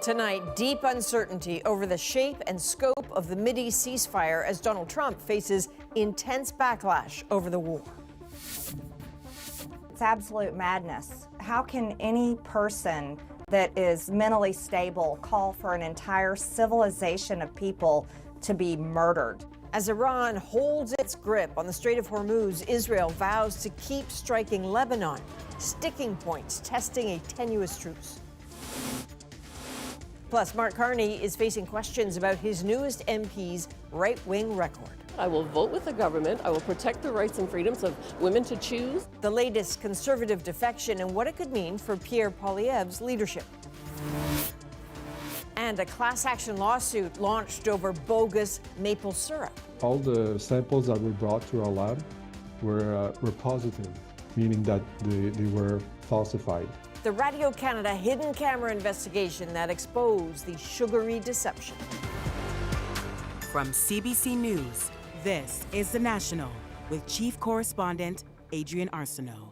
Tonight, deep uncertainty over the shape and scope of the Mideast ceasefire as Donald Trump faces intense backlash over the war. It's absolute madness. How can any person that is mentally stable call for an entire civilization of people to be murdered? As Iran holds its grip on the Strait of Hormuz, Israel vows to keep striking Lebanon, sticking points testing a tenuous truce. Plus, Mark Carney is facing questions about his newest MP's right-wing record. I will vote with the government. I will protect the rights and freedoms of women to choose. The latest conservative defection and what it could mean for Pierre Poilievre's leadership. And a class action lawsuit launched over bogus maple syrup. All the samples that were brought to our lab were positive, meaning that they were falsified. The Radio Canada hidden camera investigation that exposed the sugary deception. From CBC News, this is The National with Chief Correspondent Adrian Arsenault.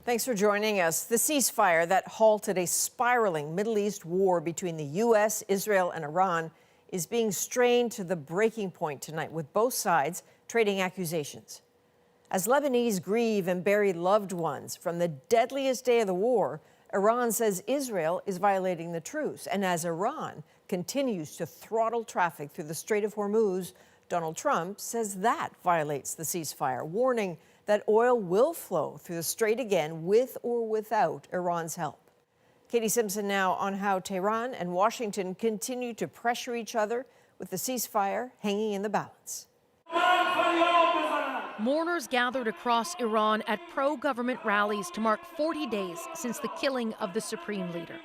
Thanks for joining us. The ceasefire that halted a spiraling Middle East war between the U.S., Israel, and Iran is being strained to the breaking point tonight, with both sides trading accusations. As Lebanese grieve and bury loved ones from the deadliest day of the war, Iran says Israel is violating the truce. And as Iran continues to throttle traffic through the Strait of Hormuz, Donald Trump says that violates the ceasefire, warning that oil will flow through the strait again with or without Iran's help. Katie Simpson now on how Tehran and Washington continue to pressure each other with the ceasefire hanging in the balance. Mourners gathered across Iran at pro-government rallies to mark 40 days since the killing of the supreme leader.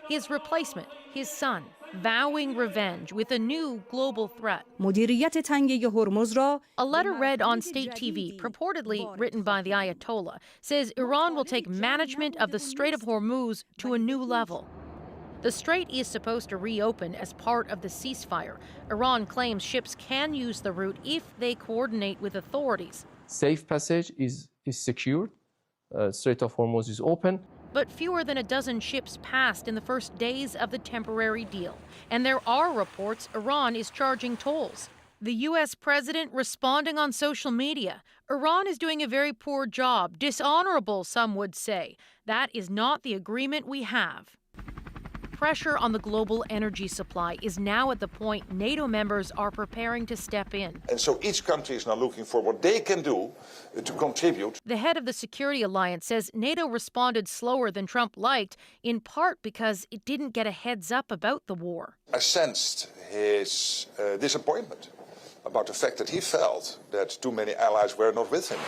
His replacement, his son, vowing revenge with a new global threat. A letter read on state TV, purportedly written by the Ayatollah, says Iran will take management of the Strait of Hormuz to a new level. The strait is supposed to reopen as part of the ceasefire. Iran claims ships can use the route if they coordinate with authorities. Safe passage is secured. Strait of Hormuz is open. But fewer than a dozen ships passed in the first days of the temporary deal. And there are reports Iran is charging tolls. The U.S. president responding on social media. Iran is doing a very poor job, dishonorable, some would say. That is not the agreement we have. Pressure on the global energy supply is now at the point NATO members are preparing to step in. And so each country is now looking for what they can do to contribute. The head of the Security Alliance says NATO responded slower than Trump liked, in part because it didn't get a heads up about the war. I sensed his disappointment about the fact that he felt that too many allies were not with him.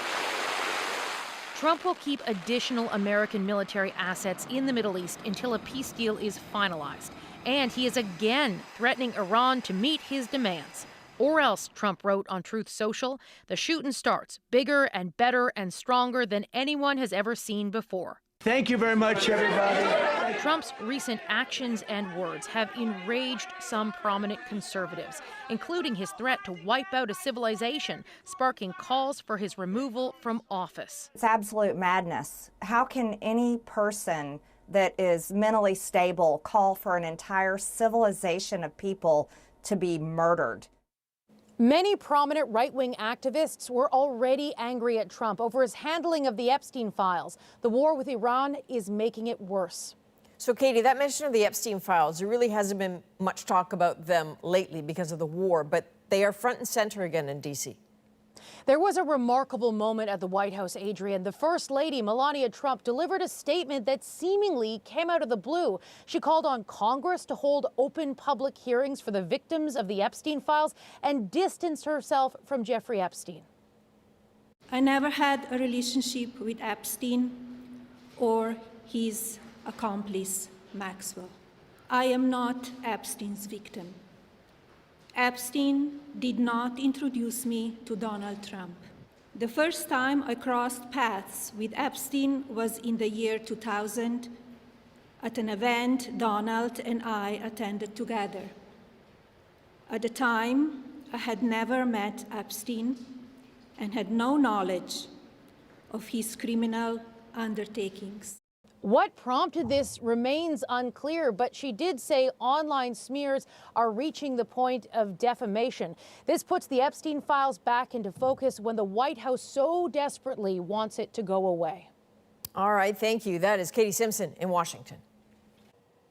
Trump will keep additional American military assets in the Middle East until a peace deal is finalized. And he is again threatening Iran to meet his demands. Or else, Trump wrote on Truth Social, the shooting starts bigger and better and stronger than anyone has ever seen before. Thank you very much, everybody. Trump's recent actions and words have enraged some prominent conservatives, including his threat to wipe out a civilization, sparking calls for his removal from office. It's absolute madness. How can any person that is mentally stable call for an entire civilization of people to be murdered? Many prominent right-wing activists were already angry at Trump over his handling of the Epstein files. The war with Iran is making it worse. So, Katie, that mention of the Epstein files, there really hasn't been much talk about them lately because of the war, but they are front and center again in D.C. There was a remarkable moment at the White House, Adrian. The First Lady, Melania Trump, delivered a statement that seemingly came out of the blue. She called on Congress to hold open public hearings for the victims of the Epstein files and distanced herself from Jeffrey Epstein. I never had a relationship with Epstein or his accomplice, Maxwell. I am not Epstein's victim. Epstein did not introduce me to Donald Trump. The first time I crossed paths with Epstein was in the year 2000 at an event Donald and I attended together. At the time, I had never met Epstein and had no knowledge of his criminal undertakings. What prompted this remains unclear, but she did say online smears are reaching the point of defamation. This puts the Epstein files back into focus when the White House so desperately wants it to go away. All right, thank you. That is Katie Simpson in Washington.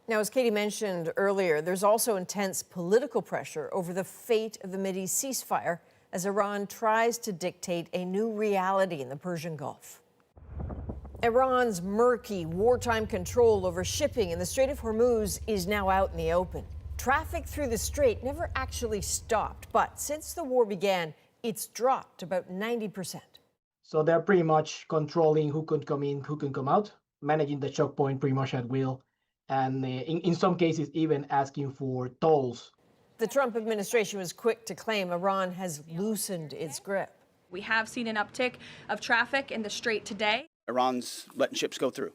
Now, as Katie mentioned earlier, there's also intense political pressure over the fate of the Mideast ceasefire as Iran tries to dictate a new reality in the Persian Gulf. Iran's murky wartime control over shipping in the Strait of Hormuz is now out in the open. Traffic through the strait never actually stopped, but since the war began, it's dropped about 90%. So they're pretty much controlling who can come in, who can come out, managing the choke point pretty much at will, and in some cases even asking for tolls. The Trump administration was quick to claim Iran has loosened its grip. We have seen an uptick of traffic in the strait today. Iran's letting ships go through.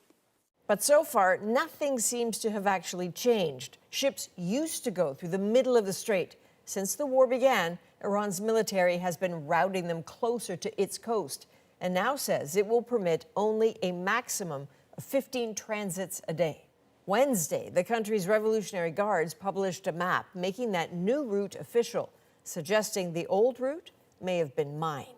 But so far, nothing seems to have actually changed. Ships used to go through the middle of the strait. Since the war began, Iran's military has been routing them closer to its coast and now says it will permit only a maximum of 15 transits a day. Wednesday, the country's Revolutionary Guards published a map making that new route official, suggesting the old route may have been mined.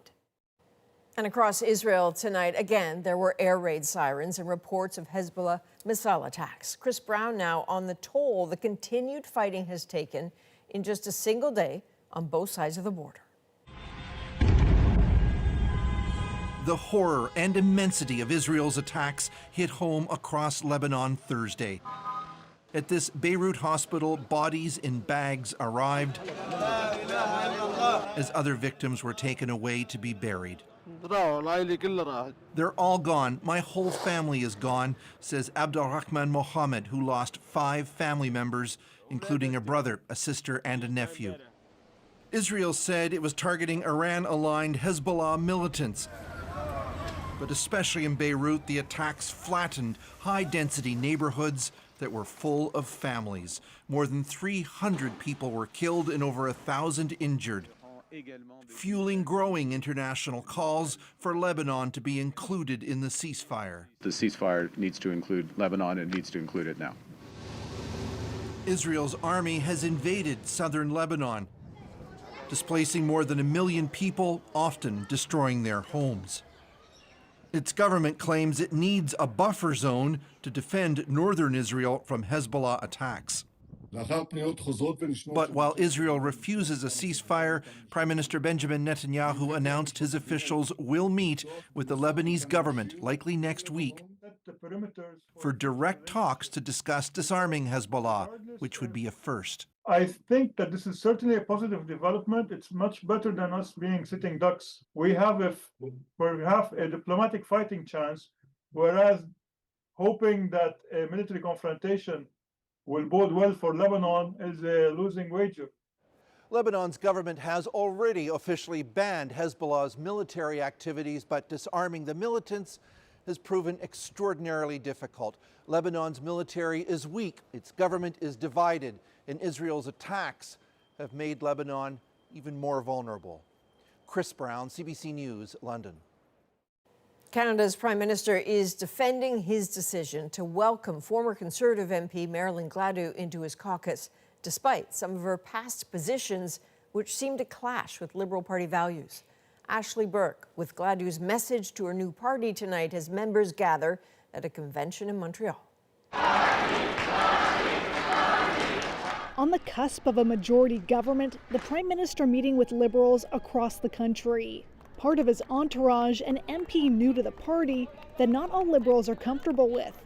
And across Israel tonight, again, there were air raid sirens and reports of Hezbollah missile attacks. Chris Brown now on the toll the continued fighting has taken in just a single day on both sides of the border. The horror and immensity of Israel's attacks hit home across Lebanon Thursday. At this Beirut hospital, bodies in bags arrived as other victims were taken away to be buried. They're all gone. My whole family is gone, says Abdulrahman Mohammed, who lost 5 family members, including a brother, a sister, and a nephew. Israel said it was targeting Iran-aligned Hezbollah militants. But especially in Beirut, the attacks flattened high-density neighborhoods that were full of families. More than 300 people were killed and over 1,000 injured, fueling growing international calls for Lebanon to be included in the ceasefire. The ceasefire needs to include Lebanon and needs to include it now. Israel's army has invaded southern Lebanon, displacing more than 1 million people, often destroying their homes. Its government claims it needs a buffer zone to defend northern Israel from Hezbollah attacks. But while Israel refuses a ceasefire, Prime Minister Benjamin Netanyahu announced his officials will meet with the Lebanese government, likely next week, for direct talks to discuss disarming Hezbollah, which would be a first. I think that this is certainly a positive development. It's much better than us being sitting ducks. We have a diplomatic fighting chance, whereas hoping that a military confrontation will bode well for Lebanon is a losing wager. Lebanon's government has already officially banned Hezbollah's military activities, but disarming the militants has proven extraordinarily difficult. Lebanon's military is weak, its government is divided, and Israel's attacks have made Lebanon even more vulnerable. Chris Brown, CBC News, London. Canada's Prime Minister is defending his decision to welcome former Conservative MP Marilyn Gladu into his caucus, despite some of her past positions which seem to clash with Liberal Party values. Ashley Burke with Gladu's message to her new party tonight as members gather at a convention in Montreal. On the cusp of a majority government, the Prime Minister meeting with Liberals across the country. Part of his entourage, an MP new to the party that not all Liberals are comfortable with.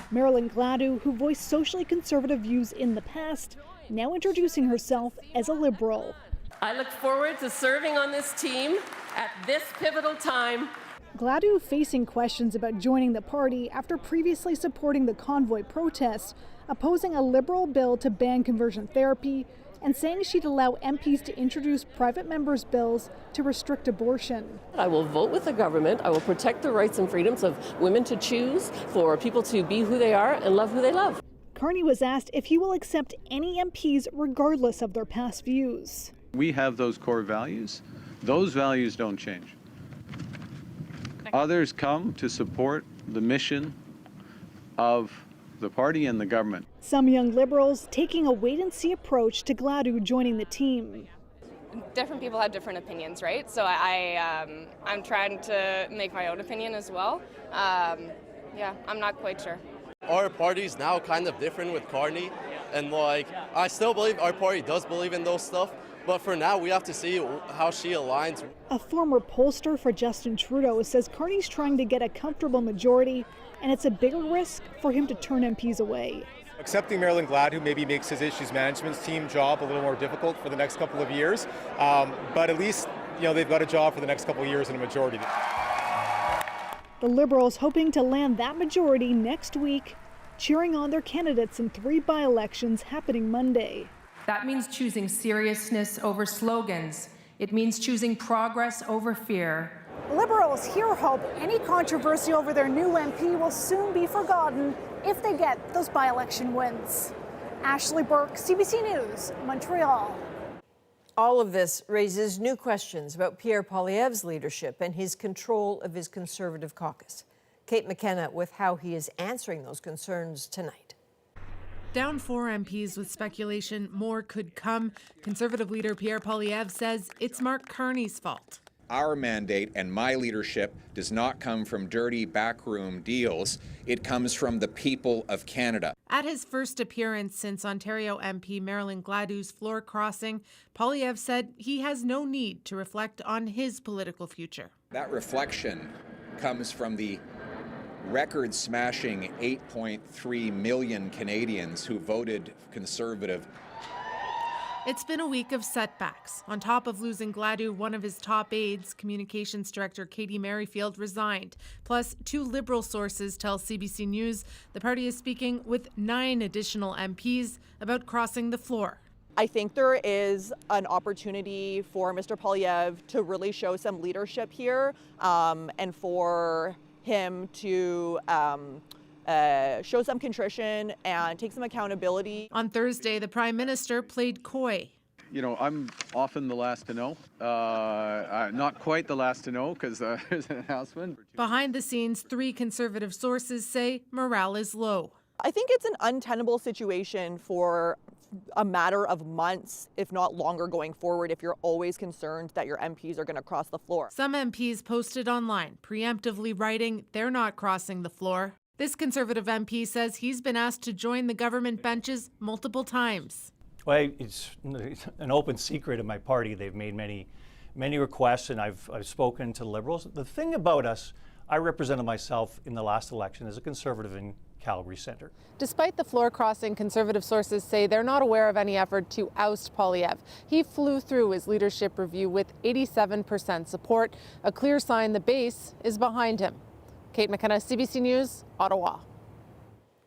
Marilyn Gladu, who voiced socially conservative views in the past, now introducing herself as a Liberal. I look forward to serving on this team at this pivotal time. Gladu facing questions about joining the party after previously supporting the convoy protest, opposing a Liberal bill to ban conversion therapy, and saying she'd allow MPs to introduce private members' bills to restrict abortion. I will vote with the government. I will protect the rights and freedoms of women to choose, for people to be who they are and love who they love. Carney was asked if he will accept any MPs regardless of their past views. We have those core values. Those values don't change. Others come to support the mission of the party and the government. Some young Liberals taking a wait-and-see approach to Gladu joining the team. Different people have different opinions, right? So I'm trying to make my own opinion as well. Yeah, I'm not quite sure. Our party's now kind of different with Carney, and I still believe our party does believe in those stuff, but for now we have to see how she aligns. A former pollster for Justin Trudeau says Carney's trying to get a comfortable majority, and it's a bigger risk for him to turn MPs away. Accepting Marilyn Gladu maybe makes his issues management team job a little more difficult for the next couple of years, but at least they've got a job for the next couple of years in a majority. The Liberals hoping to land that majority next week, cheering on their candidates in 3 by-elections happening Monday. That means choosing seriousness over slogans. It means choosing progress over fear. Liberals here hope any controversy over their new MP will soon be forgotten if they get those by-election wins. Ashley Burke, CBC News, Montreal. All of this raises new questions about Pierre Poilievre's leadership and his control of his Conservative caucus. Kate McKenna with how he is answering those concerns tonight. Down 4 MPs with speculation more could come. Conservative leader Pierre Poilievre says it's Mark Carney's fault. Our mandate and my leadership does not come from dirty backroom deals. It comes from the people of Canada. At his first appearance since Ontario MP Marilyn Gladu's floor crossing, Poilievre said he has no need to reflect on his political future. That reflection comes from the record-smashing 8.3 million Canadians who voted Conservative. It's been a week of setbacks. On top of losing Gladu, one of his top aides, Communications Director Katie Merrifield, resigned. Plus, 2 Liberal sources tell CBC News the party is speaking with 9 additional MPs about crossing the floor. I think there is an opportunity for Mr. Poilievre to really show some leadership here, and for him to show some contrition and take some accountability. On Thursday, the Prime Minister played coy. I'm often the last to know. Not quite the last to know because there's an announcement. Behind the scenes, 3 Conservative sources say morale is low. I think it's an untenable situation for a matter of months, if not longer, going forward if you're always concerned that your MPs are going to cross the floor. Some MPs posted online, preemptively writing they're not crossing the floor. This Conservative MP says he's been asked to join the government benches multiple times. Well, it's an open secret in my party. They've made many requests, and I've spoken to Liberals. The thing about us, I represented myself in the last election as a Conservative in Calgary Centre. Despite the floor crossing, Conservative sources say they're not aware of any effort to oust Poilievre. He flew through his leadership review with 87% support, a clear sign the base is behind him. Kate McKenna, CBC News, Ottawa.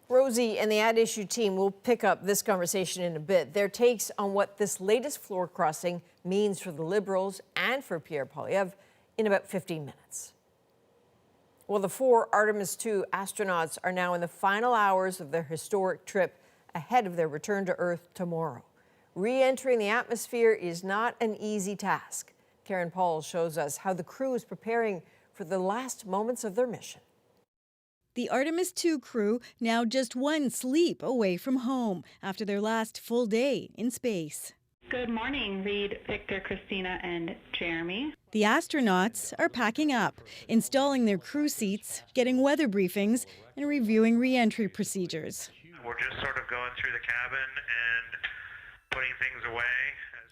Rosie and the Ad Issue team will pick up this conversation in a bit. Their takes on what this latest floor crossing means for the Liberals and for Pierre Poilievre in about 15 minutes. Well, the 4 Artemis II astronauts are now in the final hours of their historic trip ahead of their return to Earth tomorrow. Re-entering the atmosphere is not an easy task. Karen Paul shows us how the crew is preparing for the last moments of their mission. The Artemis II crew now just 1 sleep away from home after their last full day in space. Good morning, Reed, Victor, Christina, and Jeremy. The astronauts are packing up, installing their crew seats, getting weather briefings, and reviewing re-entry procedures. We're just sort of going through the cabin and putting things away.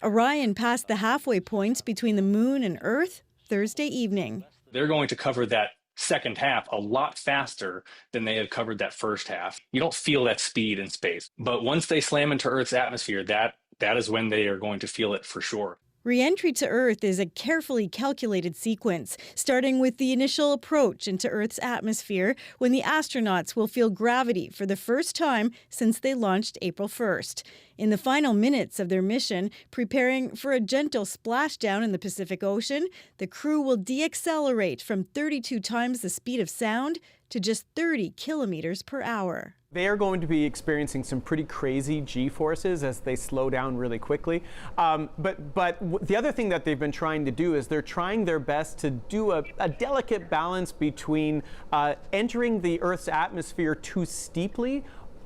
Orion passed the halfway point between the moon and Earth Thursday evening. They're going to cover that second half a lot faster than they have covered that first half. You don't feel that speed in space, but once they slam into Earth's atmosphere, that is when they are going to feel it for sure. Re-entry to Earth is a carefully calculated sequence, starting with the initial approach into Earth's atmosphere when the astronauts will feel gravity for the first time since they launched April 1st. In the final minutes of their mission, preparing for a gentle splashdown in the Pacific Ocean, the crew will deaccelerate from 32 times the speed of sound to just 30 kilometers per hour. They are going to be experiencing some pretty crazy G-forces as they slow down really quickly. But the other thing that they've been trying to do is they're trying their best to do a delicate balance between entering the Earth's atmosphere too steeply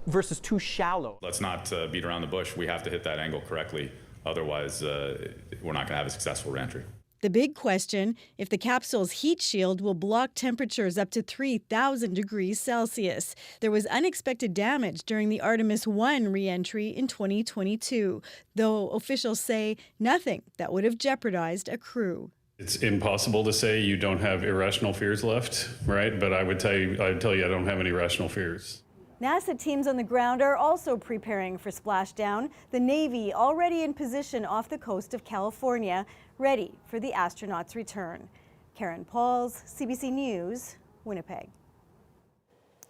versus too shallow. Let's not beat around the bush. We have to hit that angle correctly. Otherwise, we're not going to have a successful reentry. The big question, if the capsule's heat shield will block temperatures up to 3,000 degrees Celsius. There was unexpected damage during the Artemis I re-entry in 2022, though officials say nothing that would have jeopardized a crew. It's impossible to say you don't have irrational fears left, right? But I'd tell you I don't have any irrational fears. NASA teams on the ground are also preparing for splashdown. The Navy already in position off the coast of California, ready for the astronauts' return. Karen Pauls, CBC News, Winnipeg.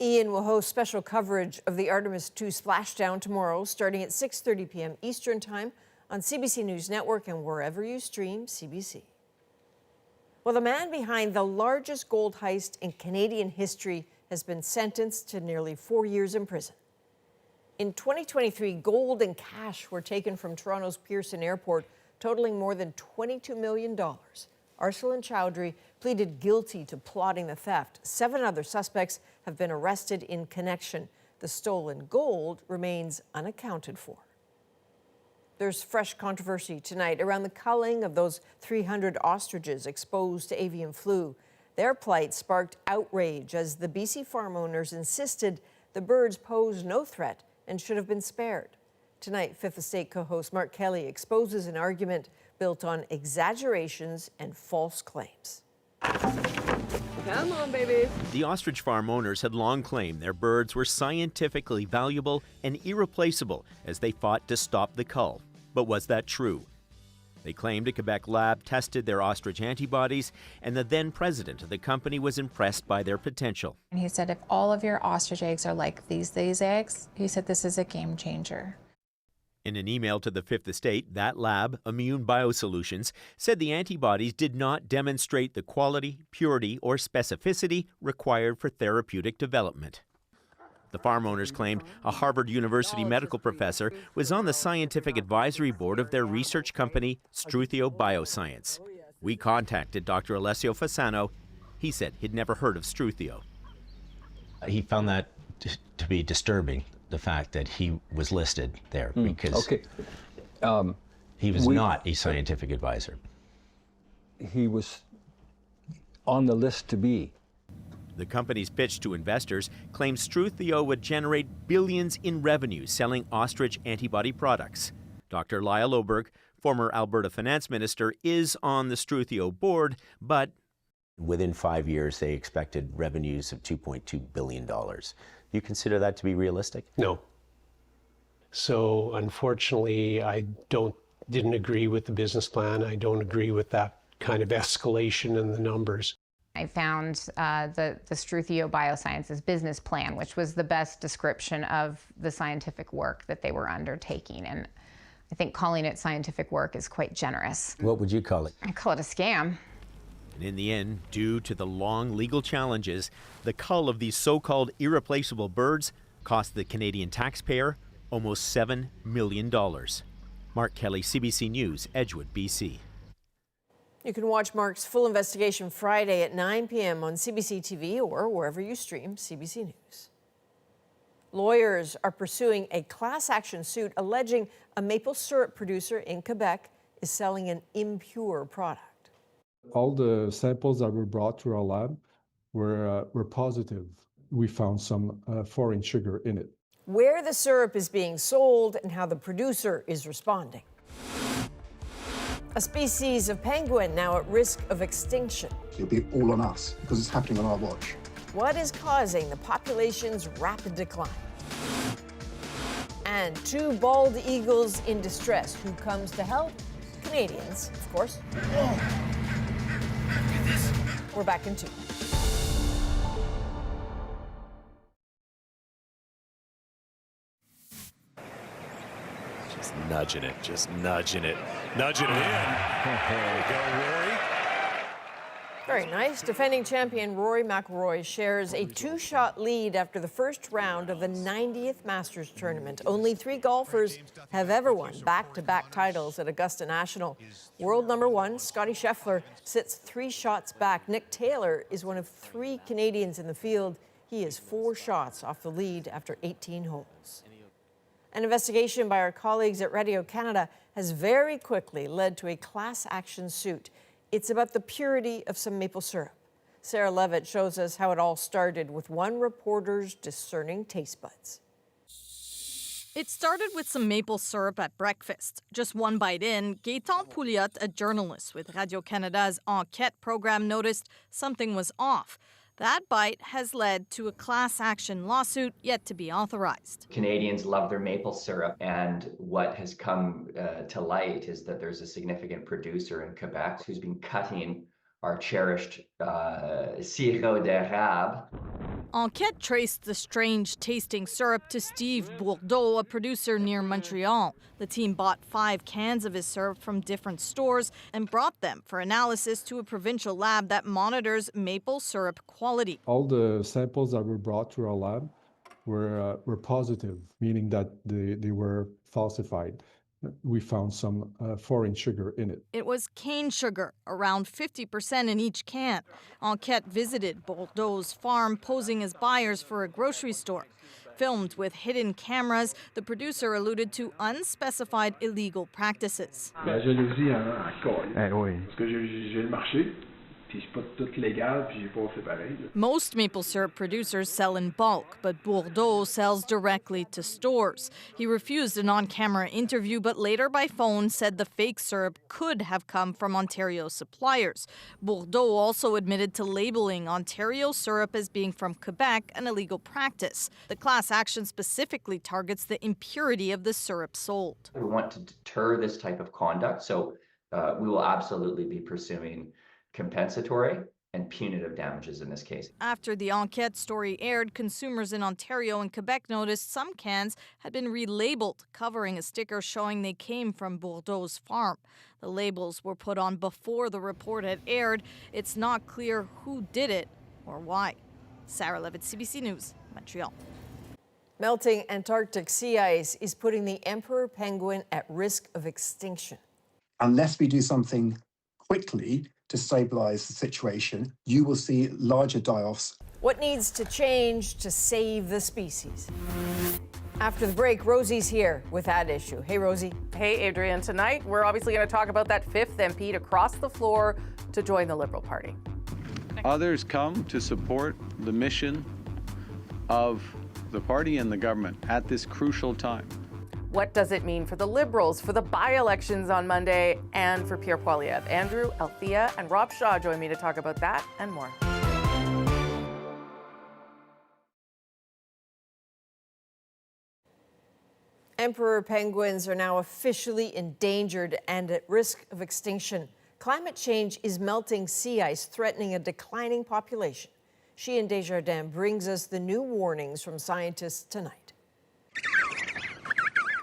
Ian will host special coverage of the Artemis II splashdown tomorrow, starting at 6:30 p.m. Eastern Time on CBC News Network and wherever you stream CBC. Well, the man behind the largest gold heist in Canadian history has been sentenced to nearly 4 years in prison. In 2023, gold and cash were taken from Toronto's Pearson Airport, totaling more than $22 million. Arsalan Chowdhury pleaded guilty to plotting the theft. 7 other suspects have been arrested in connection. The stolen gold remains unaccounted for. There's fresh controversy tonight around the culling of those 300 ostriches exposed to avian flu. Their plight sparked outrage as the BC farm owners insisted the birds pose no threat and should have been spared. Tonight, Fifth Estate co-host Mark Kelly exposes an argument built on exaggerations and false claims. Come on, baby. The ostrich farm owners had long claimed their birds were scientifically valuable and irreplaceable as they fought to stop the cull. But was that true? They claimed a Quebec lab tested their ostrich antibodies, and the then president of the company was impressed by their potential. And he said, if all of your ostrich eggs are like these eggs, he said, this is a game changer. In an email to the Fifth Estate, that lab, Immune Biosolutions, said the antibodies did not demonstrate the quality, purity, or specificity required for therapeutic development. The farm owners claimed a Harvard University medical professor was on the scientific advisory board of their research company, Struthio Bioscience. We contacted Dr. Alessio Fasano. He said he'd never heard of Struthio. He found that to be disturbing, the fact that he was listed there, because he was not a scientific advisor. He was on the list to be. The company's pitch to investors claims Struthio would generate billions in revenue selling ostrich antibody products. Dr. Lyle Oberg, former Alberta finance minister, is on the Struthio board, but within 5 years they expected revenues of $2.2 billion. You consider that to be realistic? No. So unfortunately, I didn't agree with the business plan. I don't agree with that kind of escalation in the numbers. I found the Struthio Biosciences business plan, which was the best description of the scientific work that they were undertaking. And I think calling it scientific work is quite generous. What would you call it? I call it a scam. And in the end, due to the long legal challenges, the cull of these so-called irreplaceable birds cost the Canadian taxpayer almost $7 million. Mark Kelly, CBC News, Edgewood, BC. You can watch Mark's full investigation Friday at 9 p.m. on CBC TV or wherever you stream CBC News. Lawyers are pursuing a class action suit alleging a maple syrup producer in Quebec is selling an impure product. All the samples that were brought to our lab were positive. We found some foreign sugar in it. Where the syrup is being sold and how the producer is responding. A species of penguin now at risk of extinction. It'll be all on us because it's happening on our watch. What is causing the population's rapid decline? And 2 bald eagles in distress. Who comes to help? Canadians, of course. We're back in 2. Just nudging it in. There we go, Rory. Very nice. Defending champion Rory McIlroy shares a two-shot lead after the first round of the 90th Masters tournament. Only 3 golfers have ever won back-to-back titles at Augusta National. World number 1, Scottie Scheffler, sits 3 shots back. Nick Taylor is one of 3 Canadians in the field. He is 4 shots off the lead after 18 holes. An investigation by our colleagues at Radio Canada has very quickly led to a class action suit. It's about the purity of some maple syrup. Sarah Levitt shows us how it all started with one reporter's discerning taste buds. It started with some maple syrup at breakfast. Just one bite in, Pierre Poilievre, a journalist with Radio Canada's Enquête program, noticed something was off. That bite has led to a class action lawsuit yet to be authorized. Canadians love their maple syrup, and what has come to light is that there's a significant producer in Quebec who's been cutting our cherished sirop d'érable. Enquête traced the strange-tasting syrup to Steve Bourdeau, a producer near Montreal. The team bought 5 cans of his syrup from different stores and brought them for analysis to a provincial lab that monitors maple syrup quality. All the samples that were brought to our lab were positive, meaning that they were falsified. We found some foreign sugar in it. It was cane sugar, around 50% in each can. Enquête visited Bourdeau's farm, posing as buyers for a grocery store. Filmed with hidden cameras, the producer alluded to unspecified illegal practices. La jalousie parce que j'ai le marché. Puis c'est pas tout légal, puis j'ai pas fait pareil. Most maple syrup producers sell in bulk, but Bourdeau sells directly to stores. He refused an on-camera interview, but later by phone said the fake syrup could have come from Ontario suppliers. Bourdeau also admitted to labeling Ontario syrup as being from Quebec, an illegal practice. The class action specifically targets the impurity of the syrup sold. We want to deter this type of conduct, so we will absolutely be pursuing compensatory and punitive damages in this case. After the Enquête story aired, consumers in Ontario and Quebec noticed some cans had been relabeled, covering a sticker showing they came from Bourdeau's farm. The labels were put on before the report had aired. It's not clear who did it or why. Sarah Levitt, CBC News, Montreal. Melting Antarctic sea ice is putting the emperor penguin at risk of extinction. Unless we do something quickly to stabilize the situation, you will see larger die-offs. What needs to change to save the species? After the break, Rosie's here with that issue. Hey, Rosie. Hey, Adrian. Tonight, we're obviously going to talk about that 5th MP to cross the floor to join the Liberal Party. Others come to support the mission of the party and the government at this crucial time. What does it mean for the Liberals, for the by-elections on Monday, and for Pierre Poilievre? Andrew, Althea, and Rob Shaw join me to talk about that and more. Emperor penguins are now officially endangered and at risk of extinction. Climate change is melting sea ice, threatening a declining population. She and Desjardins brings us the new warnings from scientists tonight.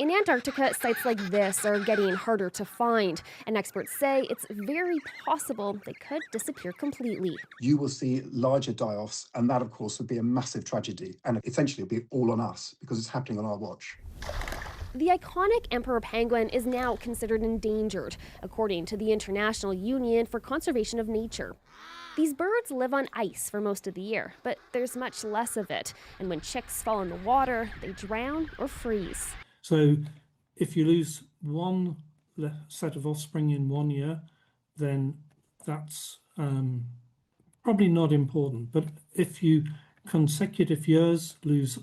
In Antarctica, sites like this are getting harder to find, and experts say it's very possible they could disappear completely. You will see larger die-offs, and that, of course, would be a massive tragedy. And essentially, it'll be all on us because it's happening on our watch. The iconic emperor penguin is now considered endangered, according to the International Union for Conservation of Nature. These birds live on ice for most of the year, but there's much less of it, and when chicks fall in the water, they drown or freeze. So if you lose one set of offspring in 1 year, then that's probably not important. But if you consecutive years lose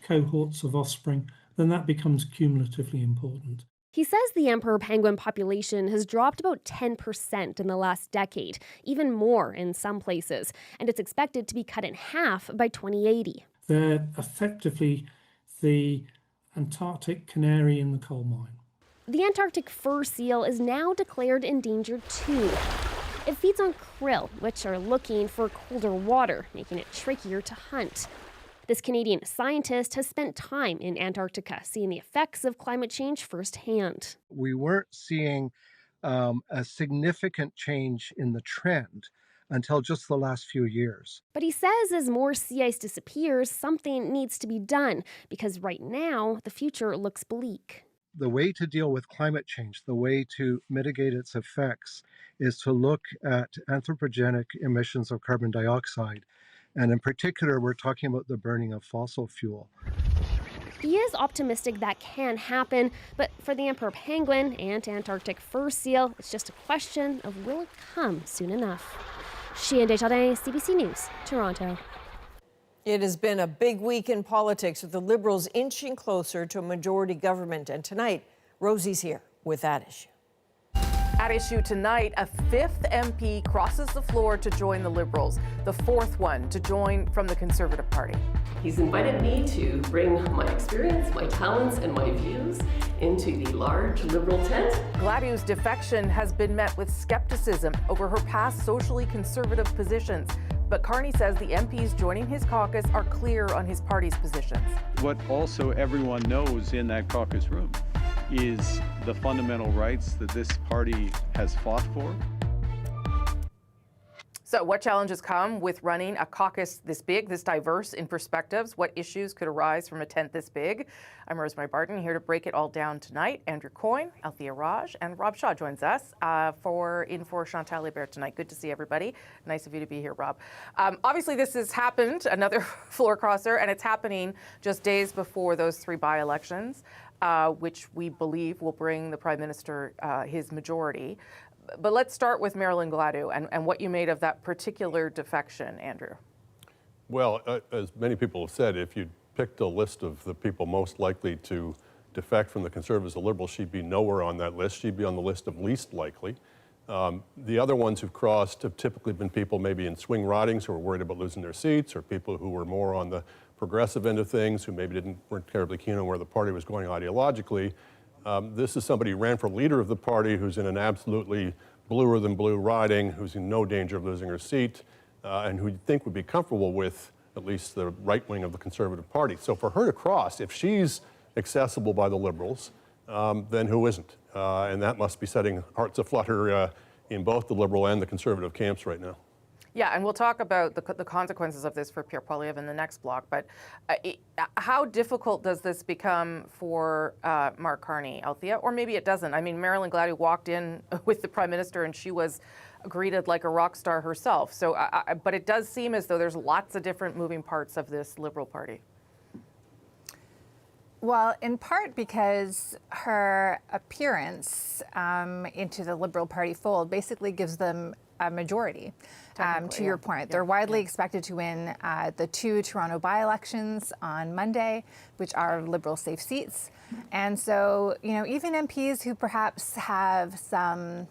cohorts of offspring, then that becomes cumulatively important. He says the emperor penguin population has dropped about 10% in the last decade, even more in some places, and it's expected to be cut in half by 2080. They're effectively the Antarctic canary in the coal mine. The Antarctic fur seal is now declared endangered too. It feeds on krill, which are looking for colder water, making it trickier to hunt. This Canadian scientist has spent time in Antarctica, seeing the effects of climate change firsthand. We weren't seeing a significant change in the trend until just the last few years. But he says as more sea ice disappears, something needs to be done, because right now, the future looks bleak. The way to deal with climate change, the way to mitigate its effects, is to look at anthropogenic emissions of carbon dioxide. And in particular, we're talking about the burning of fossil fuel. He is optimistic that can happen, but for the emperor penguin and Antarctic fur seal, it's just a question of will it come soon enough. Chien Desjardins, CBC News, Toronto. It has been a big week in politics with the Liberals inching closer to a majority government. And tonight, Rosie's here with that issue. At issue tonight, a fifth MP crosses the floor to join the Liberals, the fourth one to join from the Conservative Party. He's invited me to bring my experience, my talents, and my views into the large Liberal tent. Gladu's defection has been met with skepticism over her past socially conservative positions. But Carney says the MPs joining his caucus are clear on his party's positions. What also everyone knows in that caucus room is the fundamental rights that this party has fought for. So what challenges come with running a caucus this big, this diverse in perspectives? What issues could arise from a tent this big? I'm Rosemary Barton, here to break it all down tonight. Andrew Coyne, Althea Raj, and Rob Shaw joins us for Chantal Hébert tonight. Good to see everybody. Nice of you to be here, Rob. Obviously, this has happened, another floor crosser, and it's happening just days before those three by-elections, which we believe will bring the Prime Minister his majority. But let's start with Marilyn Gladu and what you made of that particular defection, Andrew. Well, as many people have said, if you picked a list of the people most likely to defect from the Conservatives or Liberals, she'd be nowhere on that list. She'd be on the list of least likely. The other ones who've crossed have typically been people maybe in swing ridings who were worried about losing their seats, or people who were more on the progressive end of things, who maybe weren't terribly keen on where the party was going ideologically. This is somebody who ran for leader of the party, who's in an absolutely bluer than blue riding, who's in no danger of losing her seat, and who you'd think would be comfortable with at least the right wing of the Conservative Party. So for her to cross, if she's accessible by the Liberals, then who isn't? And that must be setting hearts aflutter in both the Liberal and the Conservative camps right now. Yeah, and we'll talk about the consequences of this for Pierre Poilievre in the next block. But how difficult does this become for Mark Carney, Althea? Or maybe it doesn't. I mean, Marilyn Gladu walked in with the Prime Minister and she was greeted like a rock star herself. So, but it does seem as though there's lots of different moving parts of this Liberal Party. Well, in part because her appearance into the Liberal Party fold basically gives them a majority. To your point, they're widely expected to win the two Toronto by-elections on Monday, which are Liberal safe seats. And so, you know, even MPs who perhaps have some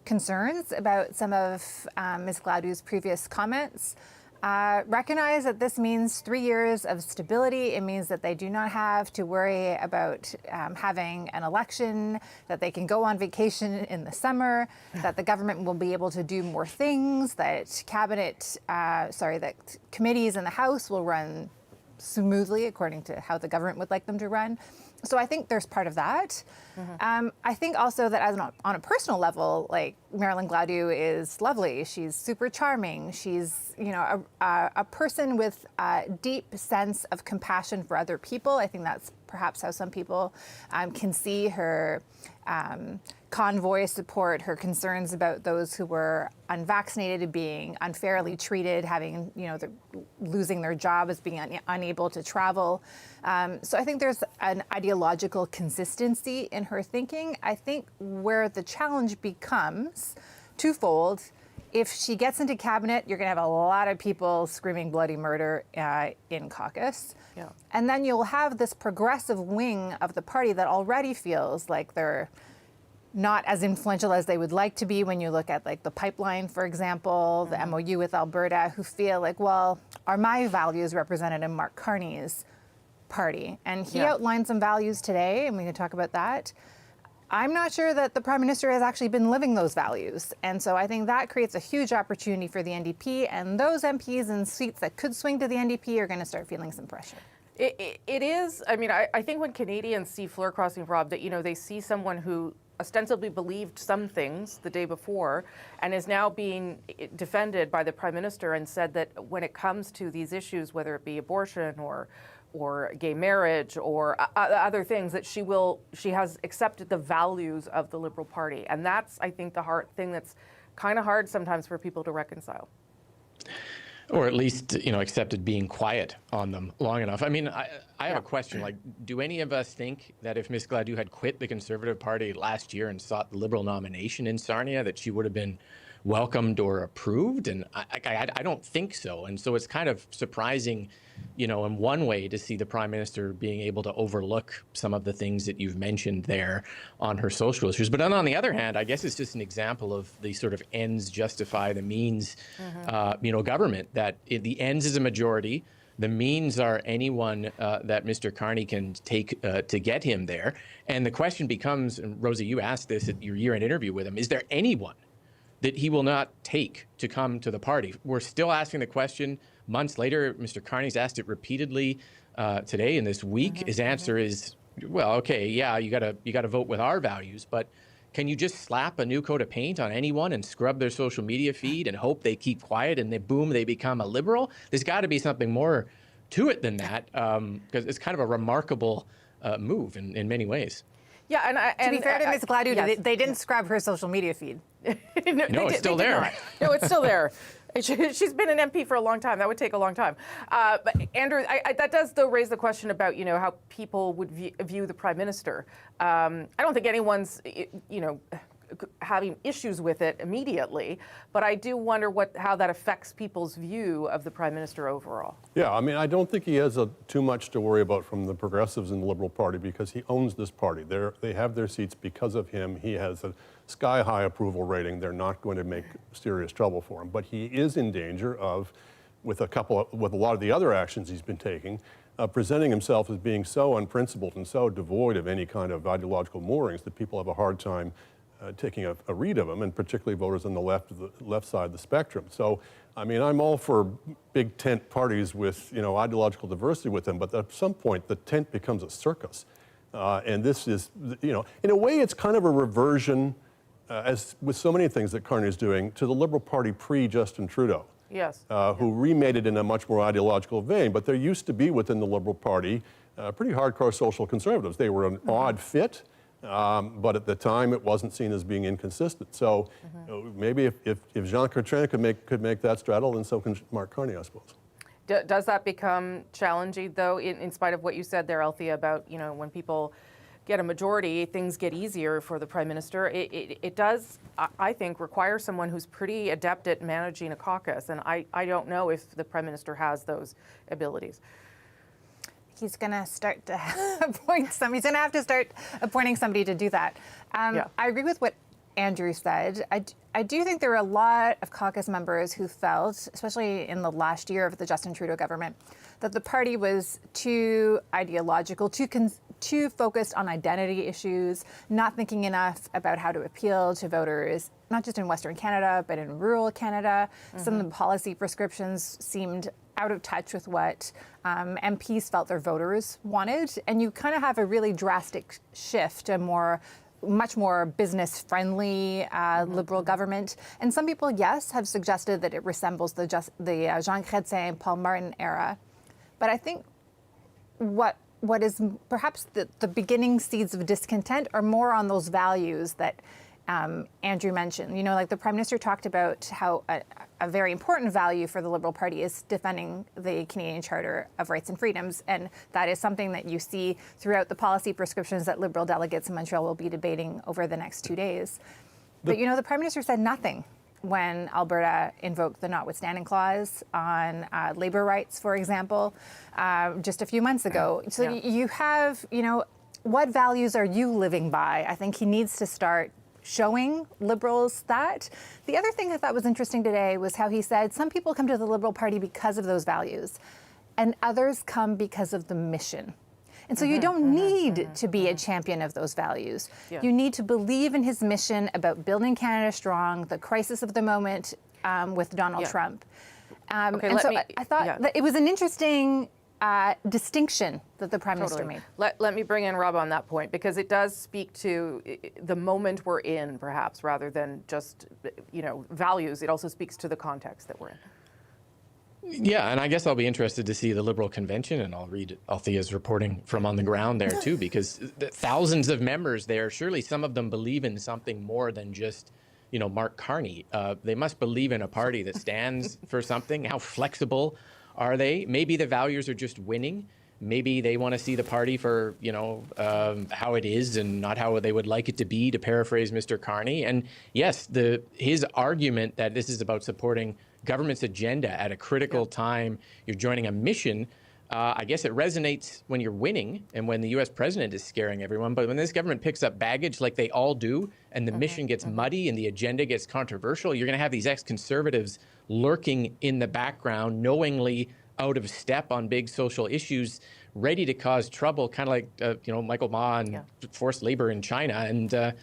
concerns about some of Ms. Gladu's previous comments recognize that this means 3 years of stability. It means that they do not have to worry about having an election, that they can go on vacation in the summer, that the government will be able to do more things, that that committees in the House will run smoothly according to how the government would like them to run. So I think there's part of that. Mm-hmm. I think also that on a personal level, like Marilyn Gladu is lovely. She's super charming. She's, you know, a person with a deep sense of compassion for other people. I think that's perhaps how some people can see her convoy support, her concerns about those who were unvaccinated being unfairly treated, having, you know, losing their jobs, being unable to travel. So I think there's an ideological consistency in her thinking. I think where the challenge becomes twofold. If she gets into cabinet, you're going to have a lot of people screaming bloody murder in caucus. Yeah. And then you'll have this progressive wing of the party that already feels like they're not as influential as they would like to be when you look at like the pipeline, for example, the MOU with Alberta, who feel like, well, are my values represented in Mark Carney's party? And he outlined some values today, and we can talk about that. I'm not sure that the Prime Minister has actually been living those values. And so I think that creates a huge opportunity for the NDP, and those MPs in seats that could swing to the NDP are going to start feeling some pressure. It is, I mean, I think when Canadians see floor crossing, Rob, that, you know, they see someone who ostensibly believed some things the day before and is now being defended by the Prime Minister and said that when it comes to these issues, whether it be abortion or gay marriage or other things, that she has accepted the values of the Liberal Party. And that's, I think, the hard thing that's kind of hard sometimes for people to reconcile. Or at least, accepted being quiet on them long enough. I mean, I have a question. Like, do any of us think that if Ms. Gladu had quit the Conservative Party last year and sought the Liberal nomination in Sarnia, that she would have been welcomed or approved? And I don't think so. And so it's kind of surprising, in one way, to see the Prime Minister being able to overlook some of the things that you've mentioned there on her social issues. But then on the other hand, I guess it's just an example of the sort of ends justify the means, government, that the ends is a majority. The means are anyone that Mr. Carney can take to get him there. And the question becomes, and Rosie, you asked this at your year-end interview with him, is there anyone that he will not take to come to the party? We're still asking the question months later. Mr. Carney's asked it repeatedly today and this week. His answer is, well, okay, yeah, you gotta vote with our values, but can you just slap a new coat of paint on anyone and scrub their social media feed and hope they keep quiet and boom, they become a liberal? There's got to be something more to it than that, because it's kind of a remarkable move in many ways. Yeah, and to be fair to Ms. Gladu, yes, they didn't scrub her social media feed. No, it's still there. No, it's still there. She's been an MP for a long time. That would take a long time. But Andrew, that does, though, raise the question about, how people would view the Prime Minister. I don't think anyone's, having issues with it immediately, but I do wonder how that affects people's view of the Prime Minister overall. Yeah, I mean, I don't think he has too much to worry about from the Progressives in the Liberal Party, because he owns this party. They have their seats because of him. He has a sky-high approval rating. They're not going to make serious trouble for him. But he is in danger of, with a lot of the other actions he's been taking, presenting himself as being so unprincipled and so devoid of any kind of ideological moorings that people have a hard time taking a read of him, and particularly voters on the left side of the spectrum. So, I mean, I'm all for big tent parties with, ideological diversity with them, but at some point the tent becomes a circus. And this is, in a way, it's kind of a reversion, as with so many things that Carney is doing, to the Liberal Party pre-Justin Trudeau. Yes. Who remade it in a much more ideological vein. But there used to be within the Liberal Party pretty hardcore social conservatives. They were an odd fit. But at the time, it wasn't seen as being inconsistent. So maybe if Jean Chrétien could make that straddle, then so can Mark Carney, I suppose. Does that become challenging, though, in spite of what you said there, Althea, about, when people get a majority, things get easier for the Prime Minister? It does, I think, require someone who's pretty adept at managing a caucus. And I don't know if the Prime Minister has those abilities. He's going to start to appoint some. He's going to have to start appointing somebody to do that. I agree with what Andrew said. I do think there were a lot of caucus members who felt, especially in the last year of the Justin Trudeau government, that the party was too ideological, too focused on identity issues, not thinking enough about how to appeal to voters, not just in Western Canada, but in rural Canada. Some of the policy prescriptions seemed out of touch with what MPs felt their voters wanted. And you kind of have a really drastic shift, much more business-friendly Liberal government. And some people, yes, have suggested that it resembles the Jean Chrétien, Paul Martin era. But I think what is perhaps the beginning seeds of discontent are more on those values that Andrew mentioned. Like the Prime Minister talked about how a very important value for the Liberal Party is defending the Canadian Charter of Rights and Freedoms. And that is something that you see throughout the policy prescriptions that Liberal delegates in Montreal will be debating over the next 2 days. But, the Prime Minister said nothing when Alberta invoked the notwithstanding clause on labor rights, for example, just a few months ago. So you have, what values are you living by? I think he needs to start showing Liberals that. The other thing I thought was interesting today was how he said some people come to the Liberal Party because of those values, and others come because of the mission. And so you don't need to be a champion of those values. Yeah. You need to believe in his mission about building Canada strong, the crisis of the moment with Donald Trump. I thought that it was an interesting distinction that the Prime Minister made. Let me bring in Rob on that point, because it does speak to the moment we're in, perhaps, rather than just, values. It also speaks to the context that we're in. Yeah, and I guess I'll be interested to see the Liberal convention, and I'll read Althea's reporting from on the ground there too, because thousands of members there, surely some of them believe in something more than just, Mark Carney. They must believe in a party that stands for something. How flexible are they? Maybe the values are just winning. Maybe they want to see the party for, how it is and not how they would like it to be, to paraphrase Mr. Carney. And yes, his argument that this is about supporting government's agenda at a critical time, you're joining a mission, I guess it resonates when you're winning and when the U.S. president is scaring everyone. But when this government picks up baggage like they all do, and the mission gets muddy and the agenda gets controversial, you're going to have these ex-conservatives lurking in the background, knowingly out of step on big social issues, ready to cause trouble, kind of like, Michael Ma and forced labor in China. And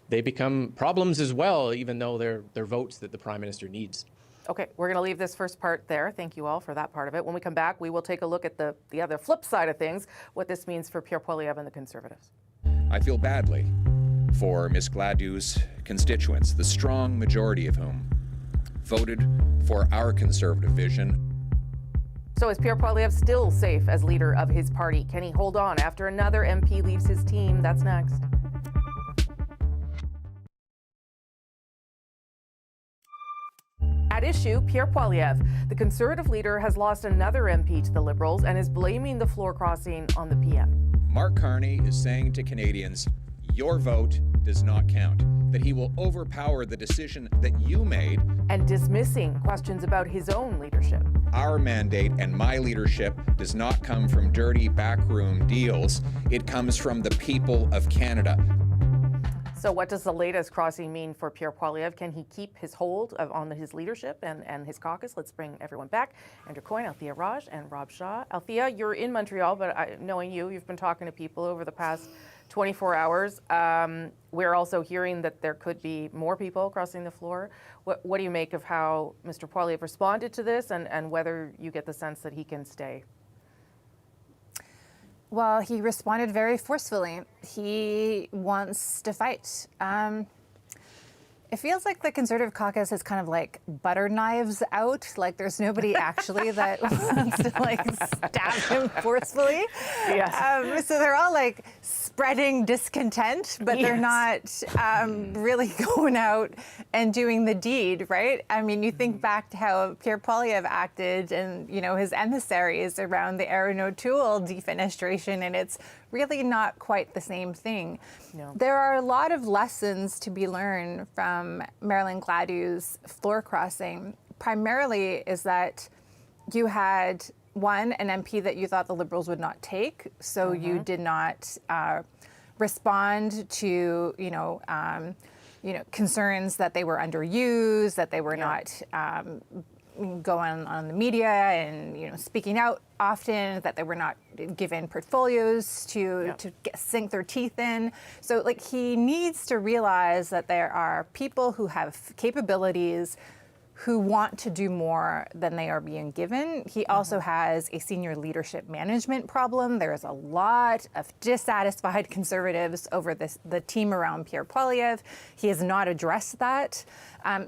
they become problems as well, even though they're votes that the Prime Minister needs. Okay, we're going to leave this first part there. Thank you all for that part of it. When we come back, we will take a look at the other flip side of things, what this means for Pierre Poilievre and the Conservatives. I feel badly for Ms. Gladu's constituents, the strong majority of whom voted for our Conservative vision. So is Pierre Poilievre still safe as leader of his party? Can he hold on after another MP leaves his team? That's next. At issue, Pierre Poilievre. The Conservative leader has lost another MP to the Liberals and is blaming the floor crossing on the PM. Mark Carney is saying to Canadians, your vote does not count, that he will overpower the decision that you made. And dismissing questions about his own leadership. Our mandate and my leadership does not come from dirty backroom deals. It comes from the people of Canada. So what does the latest crossing mean for Pierre Poilievre? Can he keep his hold on his leadership and his caucus? Let's bring everyone back. Andrew Coyne, Althea Raj, and Rob Shaw. Althea, you're in Montreal, but knowing you've been talking to people over the past 24 hours. We're also hearing that there could be more people crossing the floor. What do you make of how Mr. Poilievre responded to this, and whether you get the sense that he can stay? Well, he responded very forcefully. He wants to fight. It feels like the Conservative caucus is kind of like butter knives out. Like there's nobody actually that wants to stab him forcefully. Yes. So they're all spreading discontent, but they're not really going out and doing the deed, right? I mean, you think back to how Pierre Poilievre acted and, his emissaries around the Aaron O'Toole defenestration, and it's really not quite the same thing. No. There are a lot of lessons to be learned from Marilyn Gladu's floor crossing. Primarily is that you had an MP that you thought the Liberals would not take, so you did not respond to concerns that they were underused, that they were not going on the media and speaking out often, that they were not given portfolios to sink their teeth in. So he needs to realize that there are people who have capabilities who want to do more than they are being given. He also has a senior leadership management problem. There's a lot of dissatisfied Conservatives over the team around Pierre Poilievre. He has not addressed that.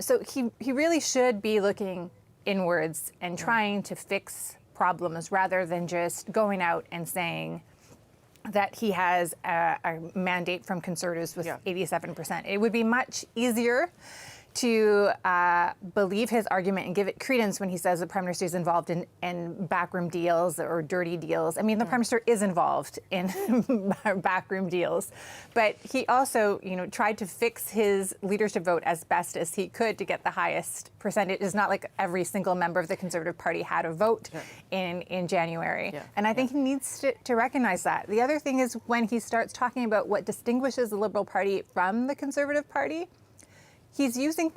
So he really should be looking inwards and trying to fix problems rather than just going out and saying that he has a mandate from Conservatives with 87%. It would be much easier to believe his argument and give it credence when he says the Prime Minister is involved in backroom deals or dirty deals. I mean, the Prime Minister is involved in backroom deals, but he also, tried to fix his leadership vote as best as he could to get the highest percentage. It's not like every single member of the Conservative Party had a vote in January. And I think he needs to recognize that. The other thing is when he starts talking about what distinguishes the Liberal Party from the Conservative Party, he's using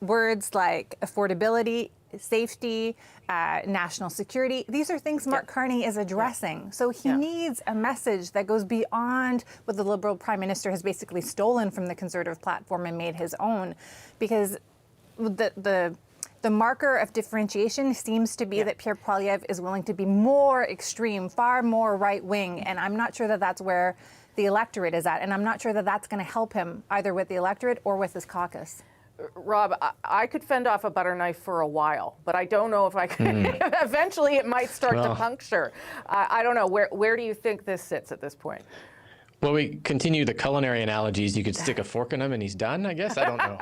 words like affordability, safety, national security. These are things Mark Carney is addressing. So he needs a message that goes beyond what the Liberal Prime Minister has basically stolen from the Conservative platform and made his own. Because the the marker of differentiation seems to be that Pierre Poilievre is willing to be more extreme, far more right-wing, and I'm not sure that that's where the electorate is at, and I'm not sure that that's going to help him either with the electorate or with his caucus. Rob, I could fend off a butter knife for a while, but I don't know if I could. Eventually, it might start to puncture. I don't know. Where do you think this sits at this point? Well, we continue the culinary analogies. You could stick a fork in him and he's done, I guess. I don't know.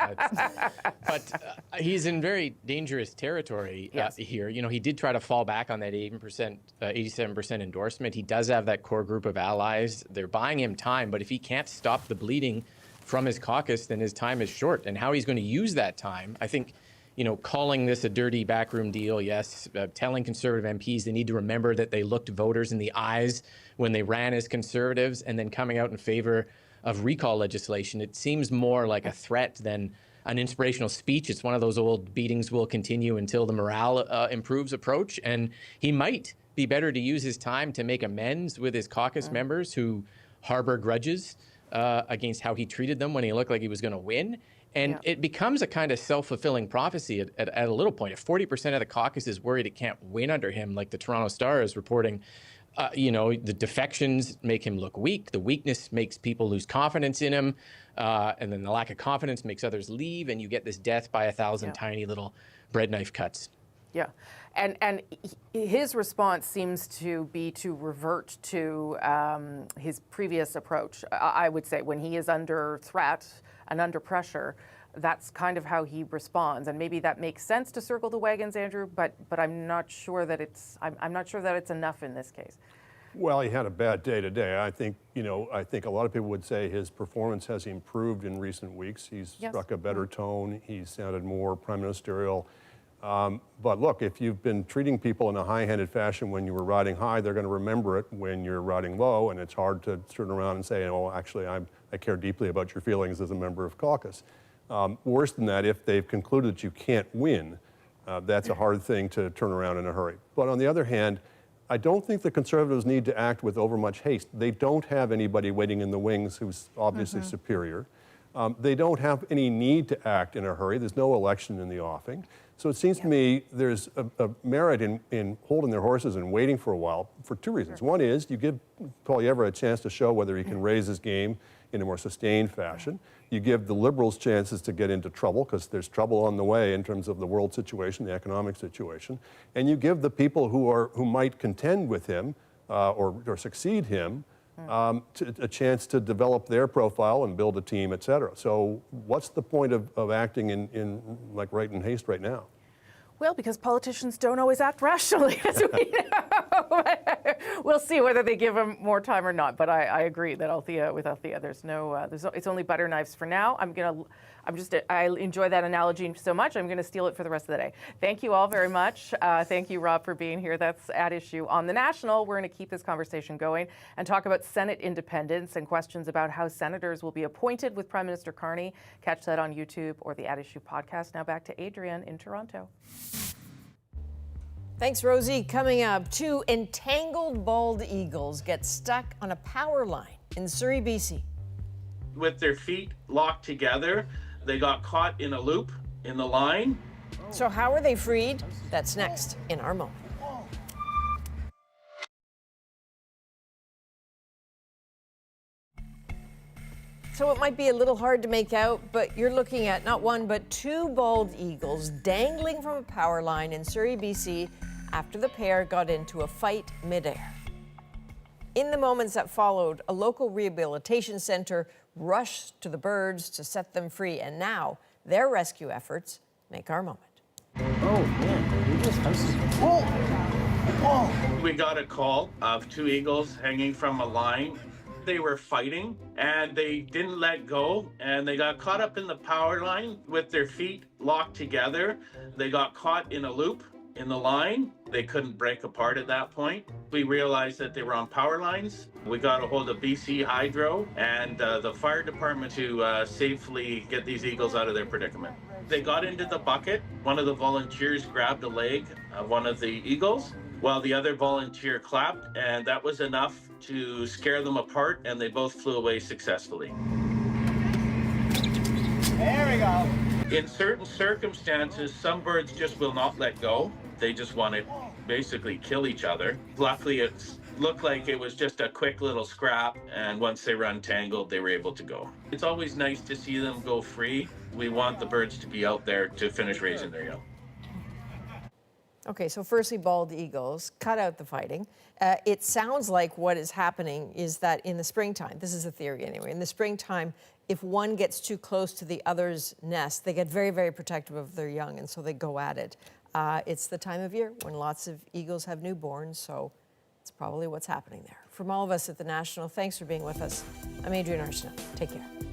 But he's in very dangerous territory here. You know, he did try to fall back on that 87% endorsement. He does have that core group of allies. They're buying him time, but if he can't stop the bleeding from his caucus, then his time is short. And how he's going to use that time, I think, you know, calling this a dirty backroom deal, yes, telling Conservative MPs they need to remember that they looked voters in the eyes when they ran as Conservatives, and then coming out in favor of recall legislation. It seems more like a threat than an inspirational speech. It's one of those old beatings will continue until the morale improves approach. And he might be better to use his time to make amends with his caucus members who harbor grudges against how he treated them when he looked like he was going to win. And it becomes a kind of self-fulfilling prophecy at a little point. If 40% of the caucus is worried it can't win under him, like the Toronto Star is reporting, you know, the defections make him look weak. The weakness makes people lose confidence in him. And then the lack of confidence makes others leave. And you get this death by 1,000 tiny little bread knife cuts. Yeah. And his response seems to be to revert to his previous approach. I would say when he is under threat and under pressure, that's kind of how he responds. And maybe that makes sense to circle the wagons, Andrew, but I'm not sure that I'm not sure that it's enough in this case. Well, he had a bad day today. I think, you know, I think a lot of people would say his performance has improved in recent weeks. He's struck a better tone. He's sounded more prime ministerial. But look, if you've been treating people in a high-handed fashion when you were riding high, they're going to remember it when you're riding low, and it's hard to turn around and say, oh, actually, I care deeply about your feelings as a member of caucus. Worse than that, if they've concluded that you can't win, that's a hard thing to turn around in a hurry. But on the other hand, I don't think the Conservatives need to act with overmuch haste. They don't have anybody waiting in the wings who's obviously superior. They don't have any need to act in a hurry. There's no election in the offing. So it seems to me there's a merit in holding their horses and waiting for a while for two reasons. One is you give Poilievre a chance to show whether he can raise his game in a more sustained fashion. You give the Liberals chances to get into trouble because there's trouble on the way in terms of the world situation, the economic situation. And you give the people who might contend with him or succeed him a chance to develop their profile and build a team, et cetera. So what's the point of acting in in haste right now? Well, because politicians don't always act rationally, as we know. We'll see whether they give him more time or not. But I agree that with Althea, it's only butter knives for now. I enjoy that analogy so much. I'm going to steal it for the rest of the day. Thank you all very much. Thank you, Rob, for being here. That's At Issue on The National. We're going to keep this conversation going and talk about Senate independence and questions about how senators will be appointed with Prime Minister Carney. Catch that on YouTube or the At Issue podcast. Now back to Adrienne in Toronto. Thanks, Rosie. Coming up, 2 entangled bald eagles get stuck on a power line in Surrey, BC. With their feet locked together, they got caught in a loop in the line. So how are they freed? That's next in our moment. So it might be a little hard to make out, but you're looking at not 1, but 2 bald eagles dangling from a power line in Surrey, BC, after the pair got into a fight midair. In the moments that followed, a local rehabilitation center rushed to the birds to set them free, and now their rescue efforts make our moment. Oh, man. We got a call of 2 eagles hanging from a line. They were fighting, and they didn't let go, and they got caught up in the power line with their feet locked together. They got caught in a loop in the line. They couldn't break apart at that point. We realized that they were on power lines. We got a hold of BC Hydro and the fire department to safely get these eagles out of their predicament. They got into the bucket. One of the volunteers grabbed a leg of one of the eagles while the other volunteer clapped, and that was enough to scare them apart, and they both flew away successfully. There we go. In certain circumstances, some birds just will not let go. They just want to basically kill each other. Luckily, it looked like it was just a quick little scrap, and once they were untangled, they were able to go. It's always nice to see them go free. We want the birds to be out there to finish raising their young. Okay, so firstly, bald eagles, cut out the fighting. It sounds like what is happening is that in the springtime, this is a theory anyway, in the springtime, if one gets too close to the other's nest, they get very, very protective of their young, and so they go at it. It's the time of year when lots of eagles have newborns, so it's probably what's happening there. From all of us at the National, thanks for being with us. I'm Adrienne Arsenault. Take care.